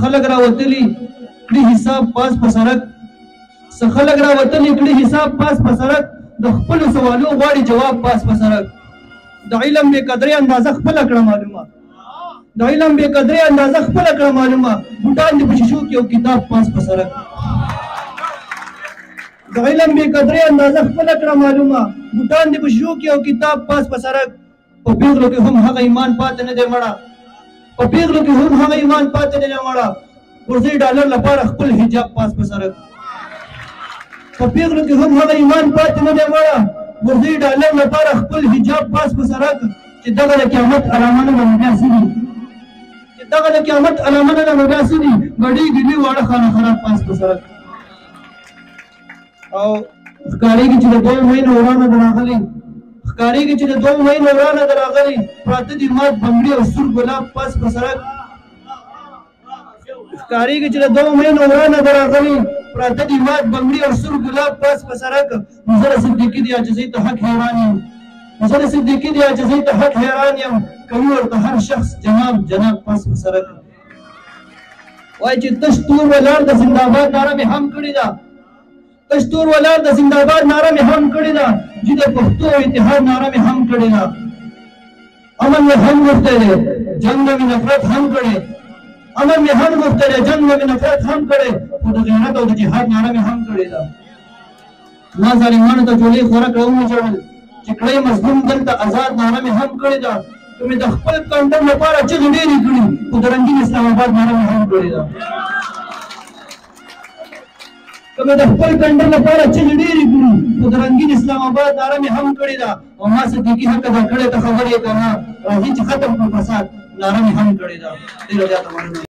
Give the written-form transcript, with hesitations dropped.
خلک راوتلي کړي حساب پاس په سړک خلک راوتلي کړي حساب پاس په سړک د خپلو سوالو غواړي جواب پاس په سړک د علم بې قدرۍ اندازه خپله کړه معلومه د علم بې قدرۍ اندازه خپله کړه معلومه بوټان دې په شیشو کې یو کتاب پاس په سړک د علم بې قدرۍ اندازه خپله کړه معلومه بوټان دې په شیشو کې یو کتاب پاس په سړک په پیغلو کې هم هغه ایمان پاتې نه دی مړه په پیغلو کې هم هغه ایمان پاتې نه دی مړه ورځي ډالر لپاره خپل حجاب پاس په سړک په پیغلو کې هم هغه ایمان پاتې نه دی مړه ورځي ډالر لپاره خپل حجاب پاس په سړک چې دغه د قیامت علامه نه به بیا څه دي چې دغه د قیامت علامه نه به بیا څه دي غړېږي لوی واړه خانه خراب پاس په سړک او ښکارېږي چې د 2 مهینو ورانه د راغلي ښکارېږي چې د 2 مهینو ورانه د راغلي پراته دي مات بنګړي او سور ګلاب پاس په سړک ښکارېږي چې د 2 مهینو ورانه د راغلي پراته دي مات بنګړي او سور ګلاب پاس په سړک نظر صدیقي د عاجزۍ ته حق حیران یم نظر صدیقي د عاجزۍ ته حق حیران یم کوي ورته هر شخص جناب جناب پاس په سړک وایي چې تش تور ولاړ د زنده‌باد ناره مې هم کړې ده تش تور ولاړ د زنده‌باد ناره مې هم کړې ده چې د پښتو اتحاد ناره مې هم کړې ده امن مې هم غوښتی دی جنګ مې نفرت هم کړې امن مې هم غوښتی دی جنګ مې نفرت هم کړې خو د غیرت او د جهاد ناره مې هم کړې ده ما ظالمانو ته جولۍ خوراک راومچړل چې کړی مظلوم دلته آزاد ناره مې هم کړې ده که مې د خپل کنډم لپاره چغې ډېرې کړي خو د رنګین اسلام آباد ناره مې هم کړې ده که مې د خپل کنډم لپاره چغې ډېرې کړي خو د رنګین اسلام آباد ناره مې هم کړې ده او ما صدیقي حق ادا کړی ته خبرې که نه راځي چې ختم کړو فساد ناره مې هم کړې ده ډېره زیاته مننه